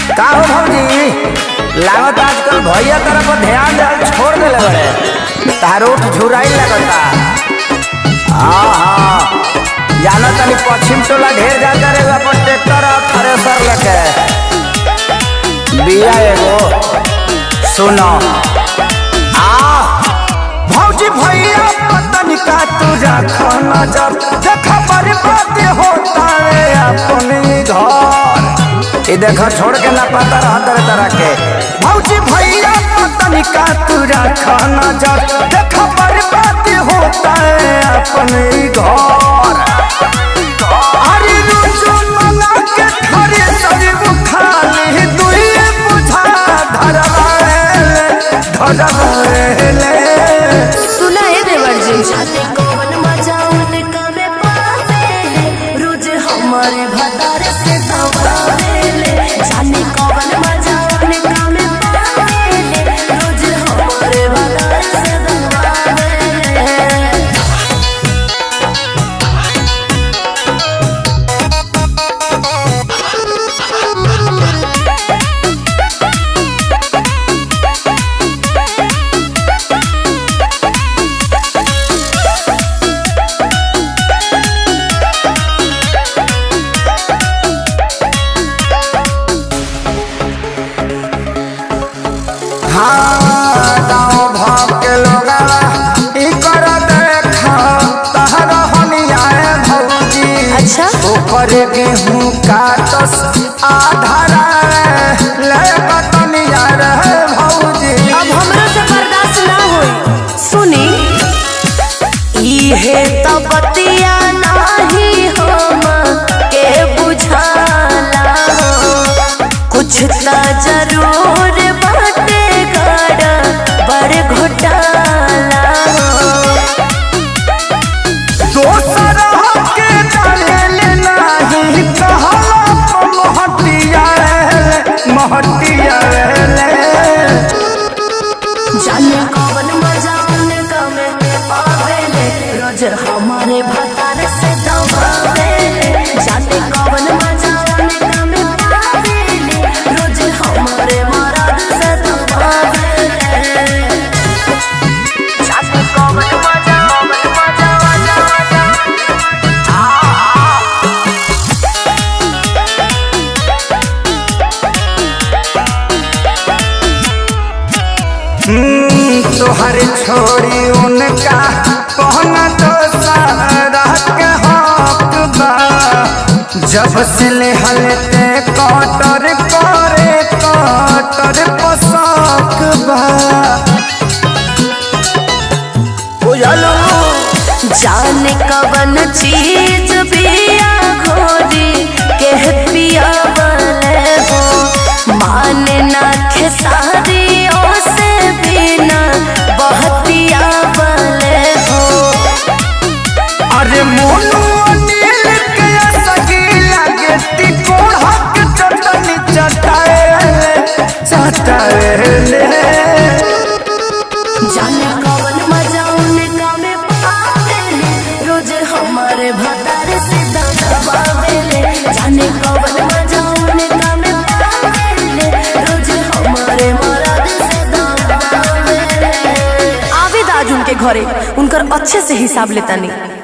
का हो भौजी, लागत आजकल भैया तरफ ध्यान देल छोड़ देले बड़े। तारोट झुराई लगता। हाँ जाना तनी पश्चिम टोला ढेर जाता रे अपन ट्रैक्टर और थ्रेसर लेके। बिया एगो सुनो भौजी भैया पतन का तुझा खाना जब देखा बर्बाद होता है अपने घर। ये देखो छोड़ के ना पता रहा तरह तरह के। भौजी भैया पतन का तुझा खाना जब देखा बर्बाद होता है अपने घर। अरे रुजु मना के थारे सरी उठा ले दुई बुझा धरवाले सुना है देवर जी जाने कौन मजा उनका में पावेले रोज हमारे भतार से दबावेले। जाने कौन मजा उनका में पावेले रोज हमारे भतार से दबावेले। हाँ गाँव भाव के लोग कर देखा तहरा हनियाए भौजी। अच्छा ऊपर गेहूँ काटस आधारा ले बतनिया रहे भौजी। अब हमरा से बर्दाश्त ना होई। सुनी इहे तो बतिया नाही हम के बुझाला कुछ त जरूर बाटे गड़ा बड़ घोटाला। दोसर के डाले नहीं कहला महटिया जाने कौन मजा उनका में पावेले रोज हमारे भतार से दबावेले। जाने कौन मजा उनका में पावेले रोज हमारे मराद से दबावेले। जाने कौन मजा तोहर छोड़ी उनका पहना तो सारा के हक बा। जब से हलते कटर करे कटर पोशाक बा। जाने कवन चीज बिया घोरी के पिया वाले हो माने ना खेसारी से बिना बहतिया वाले हो। अरे मोनू अनिल के सगी लगे तिकोड़ हक चटनी चटाए जाने कवन मजा उनका में पावेले रोज हमारे भतार से दबावेले। जाने कवन मजा उनका में पावेले रोज हमारे मराद से दबावेले। आवेद आज उनके घरे उनकर अच्छे से हिसाब लेता नहीं।